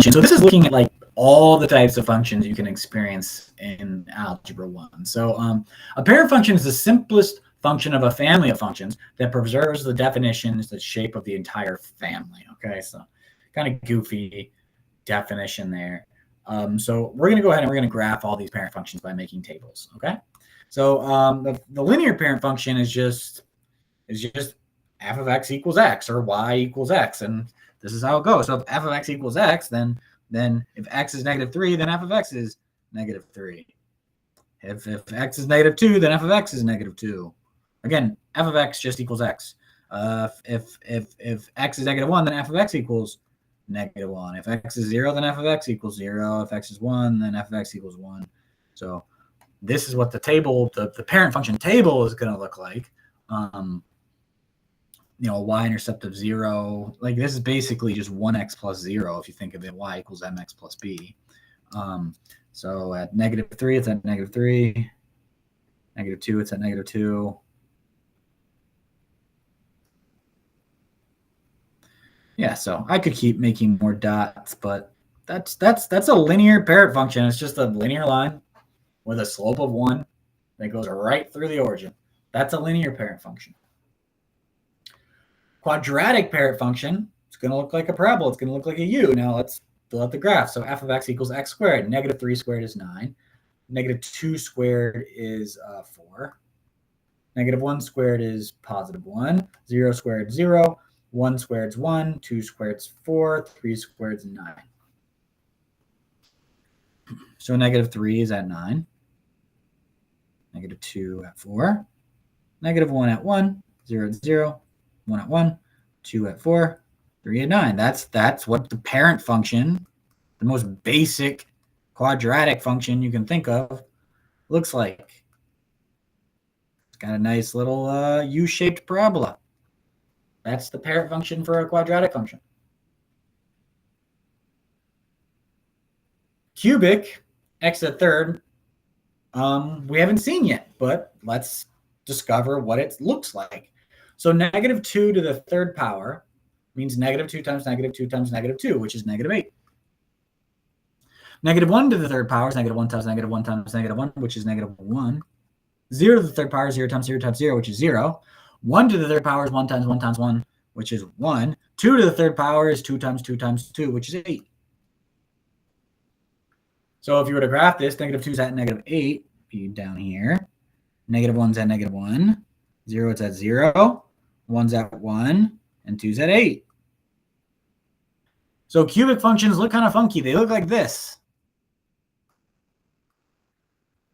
function. So this is looking at like all the types of functions you can experience in Algebra 1. So a parent function is the simplest function of a family of functions that preserves the definitions, the shape of the entire family. Okay, so kind of goofy definition there. So we're going to go ahead and we're going to graph all these parent functions by making tables. Okay, so the linear parent function is just f of x equals x or y equals x, and this is how it goes. So if f of x equals x, then if x is -3, then f of x is -3. If x is -2, then f of x is -2. Again, f of x just equals x. If x is -1, then f of x equals -1. If x is 0, then f of x equals 0. If x is 1, then f of x equals 1. So this is what the table, the parent function table is going to look like. A y-intercept of 0. Like this is basically just 1x plus 0 if you think of it, y equals mx plus b. So at -3, it's at -3. -2, it's at -2. Yeah, so I could keep making more dots, but that's a linear parent function. It's just a linear line with a slope of 1 that goes right through the origin. That's a linear parent function. Quadratic parent function, it's going to look like a parabola. It's going to look like a U. Now let's fill out the graph. So f of x equals x squared. -3 squared is 9. -2 squared is 4. -1 squared is +1. 0 squared is 0. 1 squared is 1. 2 squared is 4. 3 squared is 9. So -3 is at 9. -2 at 4. -1 at 1. 0 at 0. 1 at 1. 2 at 4. 3 at 9. That's what the parent function, the most basic quadratic function you can think of, looks like. It's got a nice little U-shaped parabola. That's the parent function for a quadratic function. Cubic, x to the third, we haven't seen yet, but let's discover what it looks like. So -2 to the third power means -2 times -2 times -2, which is -8. -1 to the third power is -1 times -1 times -1, which is -1. 0 to the third power is 0 times 0 times 0, which is 0. 1 to the third power is 1 times 1 times 1, which is 1. 2 to the third power is 2 times 2 times 2, which is 8. So if you were to graph this, -2 is at -8, be down here. -1's at -1. 0 is at 0. 1's at 1. And 2's at 8. So cubic functions look kind of funky. They look like this.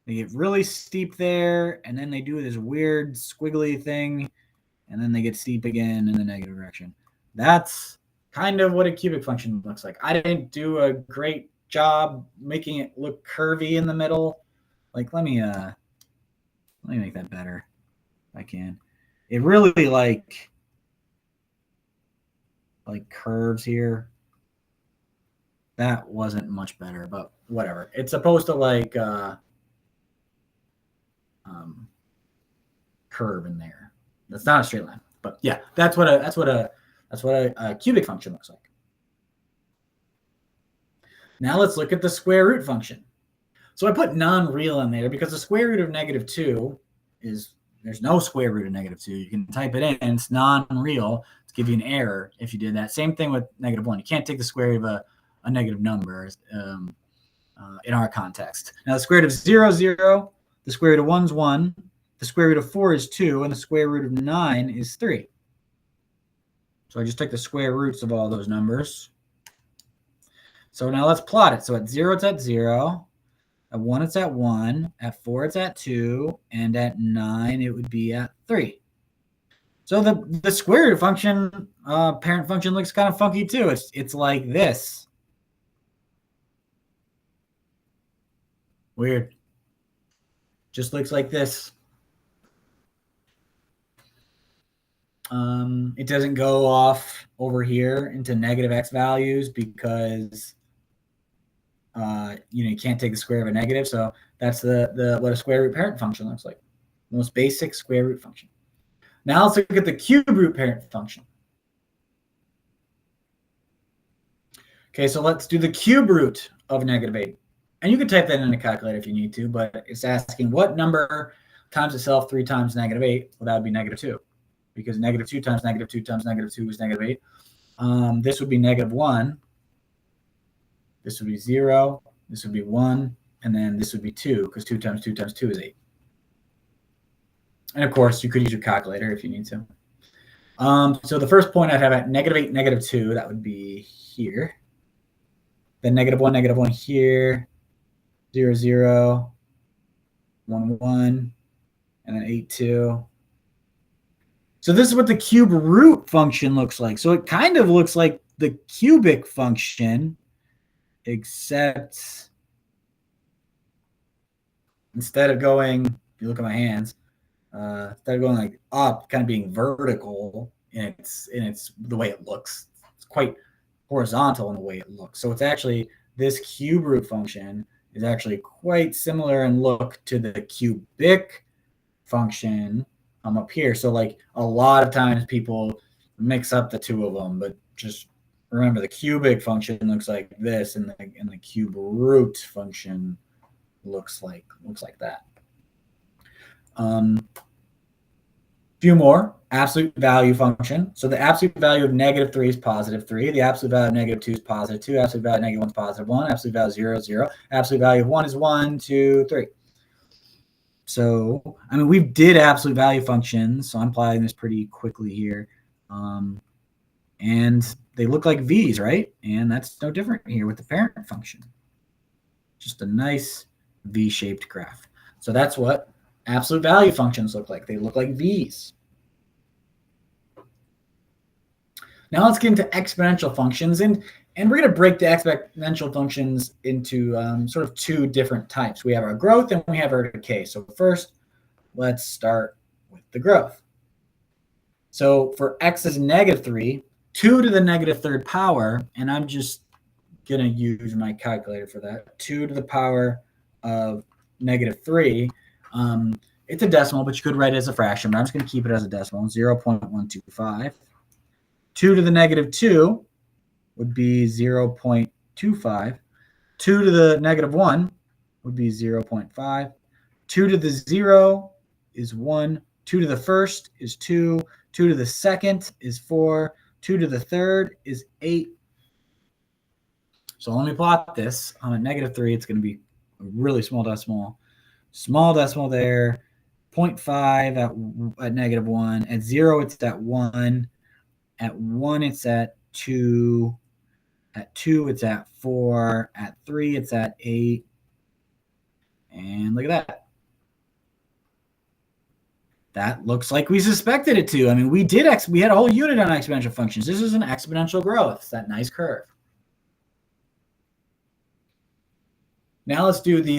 They get really steep there, and then they do this weird squiggly thing, and then they get steep again in the negative direction. That's kind of what a cubic function looks like. I didn't do a great job making it look curvy in the middle. Like, let me make that better if I can. It really like curves here. That wasn't much better, but whatever. It's supposed to like curve in there. That's not a straight line, but yeah, that's what a cubic function looks like. Now let's look at the square root function. So I put non-real in there because the square root of -2 is, there's no square root of -2. You can type it in, it's non-real. It's give you an error if you did that. Same thing with -1. You can't take the square root of a negative number in our context. Now the square root of 0 is 0, the square root of 1 is 1, the square root of 4 is 2, and the square root of 9 is 3. So I just took the square roots of all those numbers. So now let's plot it. So at 0, it's at 0. At 1, it's at 1. At 4, it's at 2. And at 9, it would be at 3. So the square root function, parent function, looks kind of funky too. It's like this. Weird. Just looks like this. It doesn't go off over here into negative x values because you can't take the square of a negative. So that's what a square root parent function looks like. The most basic square root function. Now let's look at the cube root parent function. Okay, so let's do the cube root of -8. And you can type that in a calculator if you need to, but it's asking what number times itself 3 times -8? Well, that would be -2, because -2 times -2 times -2 is -8. This would be -1. This would be 0. This would be 1. And then this would be 2, because 2 times 2 times 2 is 8. And of course, you could use your calculator if you need to. So the first point I'd have at -8, -2, that would be here. Then -1 here, 0, 0, 1, 1, and then 8, 2. So this is what the cube root function looks like. So it kind of looks like the cubic function, except instead of going, if you look at my hands, instead of going like up, kind of being vertical in its the way it looks, it's quite horizontal in the way it looks. So it's actually, this cube root function is actually quite similar in look to the cubic function up here. So like a lot of times people mix up the two of them, but just remember the cubic function looks like this, and the cube root function looks like that. Few more. Absolute value function. So the absolute value of -3 is +3. The absolute value of -2 is +2. Absolute value of -1 is +1. Absolute value of 0 is 0. Absolute value of 1 is 1, 2, 3. So, I mean, we did absolute value functions, so I'm plotting this pretty quickly here. And they look like V's, right? And that's no different here with the parent function. Just a nice V-shaped graph. So that's what absolute value functions look like. They look like V's. Now let's get into exponential functions, and we're going to break the exponential functions into sort of two different types. We have our growth and we have our decay. So first, let's start with the growth. So for x is -3, 2 to the -3rd power, and I'm just going to use my calculator for that, 2 to the power of -3. It's a decimal, but you could write it as a fraction, but I'm just going to keep it as a decimal, 0.125. 2 to the -2 would be 0.25. 2 to the -1 would be 0.5. 2 to the 0 is 1. 2 to the first is 2. 2 to the second is 4. 2 to the third is 8. So let me plot this. On a -3, it's going to be a really small decimal. Small decimal there. 0.5 at -1. At 0, it's at 1. At 1, it's at 2. At 2, it's at 4. At 3, it's at 8. And look at that. That looks like we suspected it to. I mean, we had a whole unit on exponential functions. This is an exponential growth. It's that nice curve. Now let's do the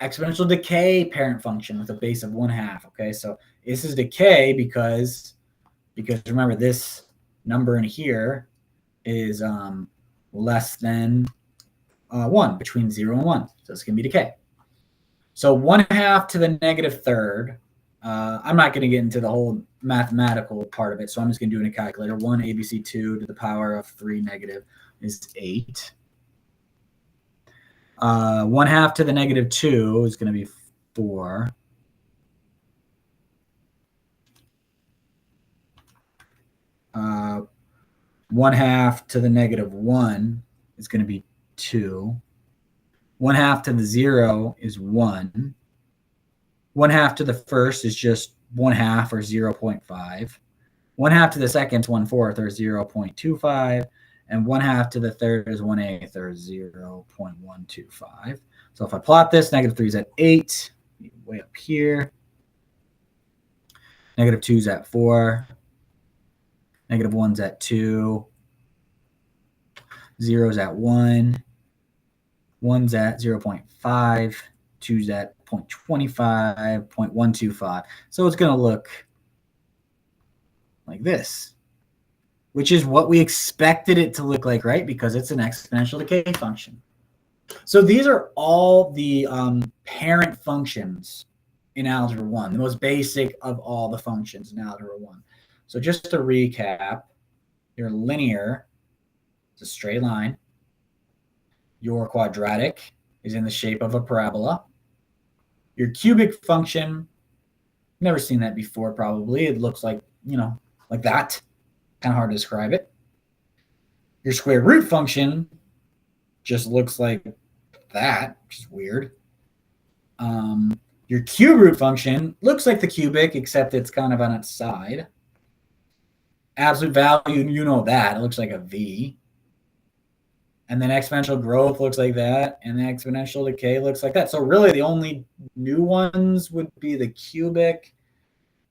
exponential decay parent function with a base of 1/2. Okay, so this is decay because remember, this number in here is less than 1, between 0 and 1. So it's going to be decay. So 1/2 to the -3rd. I'm not going to get into the whole mathematical part of it, so I'm just going to do it in a calculator. 1 ABC2 to the power of 3 negative is 8. 1/2 to the -2 is going to be 4. 1/2 to the -1 is going to be 2. 1/2 to the 0 is 1. 1/2 to the first is just 1/2 or 0.5. 1/2 to the second is 1/4 or 0.25. And 1/2 to the third is 1/8 or 0.125. So if I plot this, -3 is at 8, way up here. -2 is at 4. -1 is at 2. 0 is at 1. 1's at 0.5. 2's at 0.25, 0.125. So it's going to look like this, which is what we expected it to look like, right? Because it's an exponential decay function. So these are all the parent functions in Algebra 1, the most basic of all the functions in Algebra 1. So just to recap, your linear, It's a straight line. Your quadratic is in the shape of a parabola. Your cubic function, never seen that before probably. It looks like, like that. Kind of hard to describe it. Your square root function just looks like that, which is weird. Your cube root function looks like the cubic, except it's kind of on its side. Absolute value, you know that. It looks like a V. And then exponential growth looks like that. And the exponential decay looks like that. So really the only new ones would be the cubic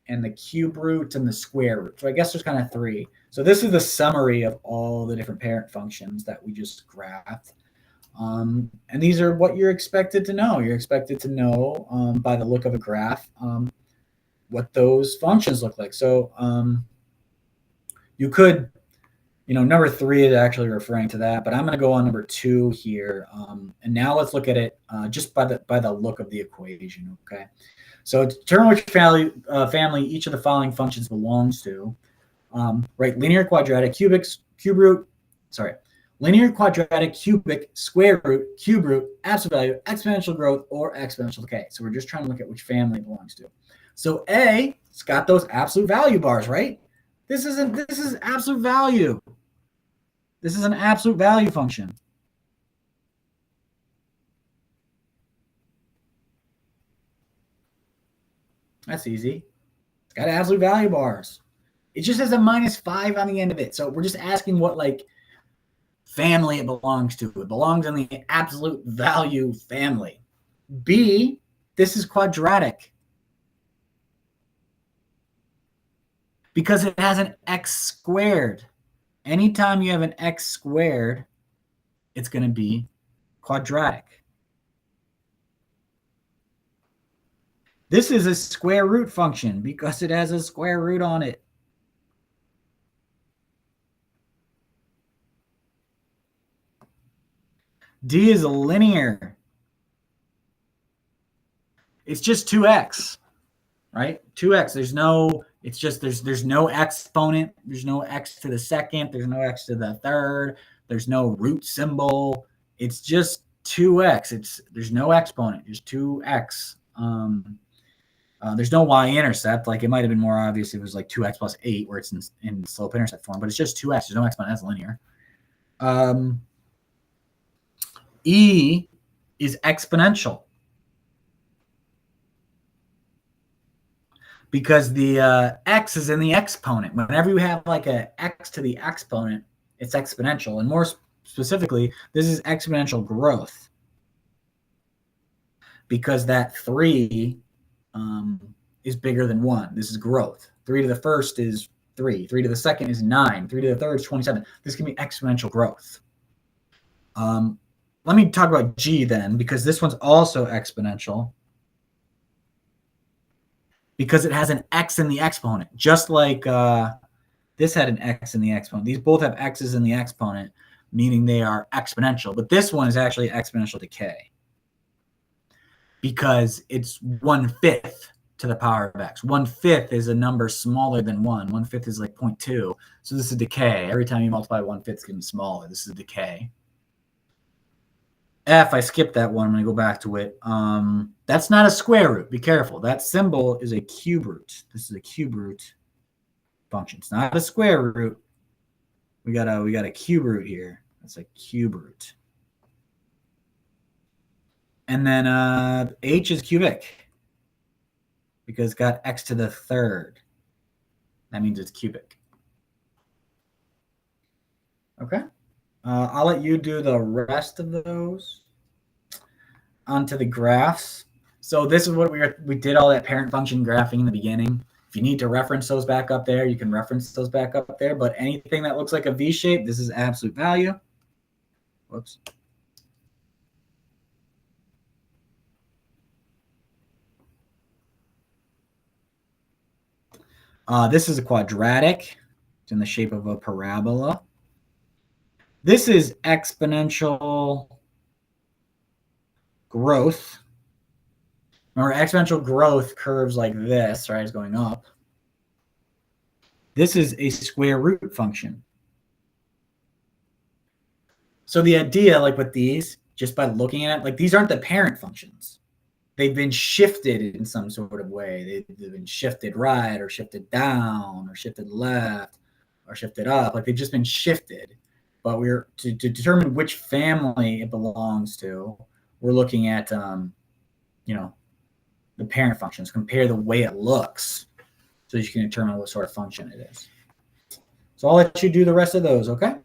and the cube root and the square root. So I guess there's kind of three. So this is the summary of all the different parent functions that we just graphed. And these are what you're expected to know. You're expected to know by the look of a graph what those functions look like. So you could, number 3 is actually referring to that, but I'm going to go on number 2 here. And now let's look at it just by the look of the equation. Okay. So to determine which family each of the following functions belongs to, right? Linear, quadratic, linear, quadratic, cubic, square root, cube root, absolute value, exponential growth, or exponential decay. So we're just trying to look at which family it belongs to. So A, it's got those absolute value bars, right? This is absolute value. This is an absolute value function. That's easy. It's got absolute value bars. It just has a -5 on the end of it. So we're just asking what family it belongs to. It belongs in the absolute value family. B, this is quadratic because it has an x squared. Anytime you have an x squared, it's going to be quadratic. This is a square root function because it has a square root on it. D is linear. It's just 2x, right? 2x. There's no exponent. There's no x to the second. There's no x to the third. There's no root symbol. It's just 2x. There's no exponent. There's 2x. There's no y-intercept. Like it might have been more obvious if it was like 2x plus 8 where it's in slope-intercept form, but it's just 2x. There's no exponent. That's linear. E is exponential because the x is in the exponent. Whenever you have like a x to the exponent, it's exponential. And more specifically, this is exponential growth because that 3 is bigger than 1. This is growth. 3 to the first is 3. 3 to the second is 9. 3 to the third is 27. This can be exponential growth. Let me talk about G then, because this one's also exponential because it has an x in the exponent, just like this had an x in the exponent. These both have x's in the exponent, meaning they are exponential. But this one is actually exponential decay because it's 1/5 to the power of x. 1/5 is a number smaller than 1. 1/5 is like 0.2. So this is decay. Every time you multiply 1/5, it's getting smaller. This is decay. F, I skipped that one. I'm going to go back to it. That's not a square root. Be careful. That symbol is a cube root. This is a cube root function. It's not a square root. We got a cube root here. That's a cube root. And then H is cubic because it's got x to the third. That means it's cubic. Okay. I'll let you do the rest of those onto the graphs. So this is what we did all that parent function graphing in the beginning. If you need to reference those back up there, you can reference those back up there. But anything that looks like a V shape, this is absolute value. Whoops. This is a quadratic. It's in the shape of a parabola. This is exponential growth. Remember, exponential growth curves like this, right? It's going up. This is a square root function. So the idea, like with these, just by looking at it, like these aren't the parent functions. They've been shifted in some sort of way. They've been shifted right or shifted down or shifted left or shifted up. Like they've just been shifted. But we're to determine which family it belongs to, we're looking at the parent functions, compare the way it looks so you can determine what sort of function it is. So I'll let you do the rest of those, okay?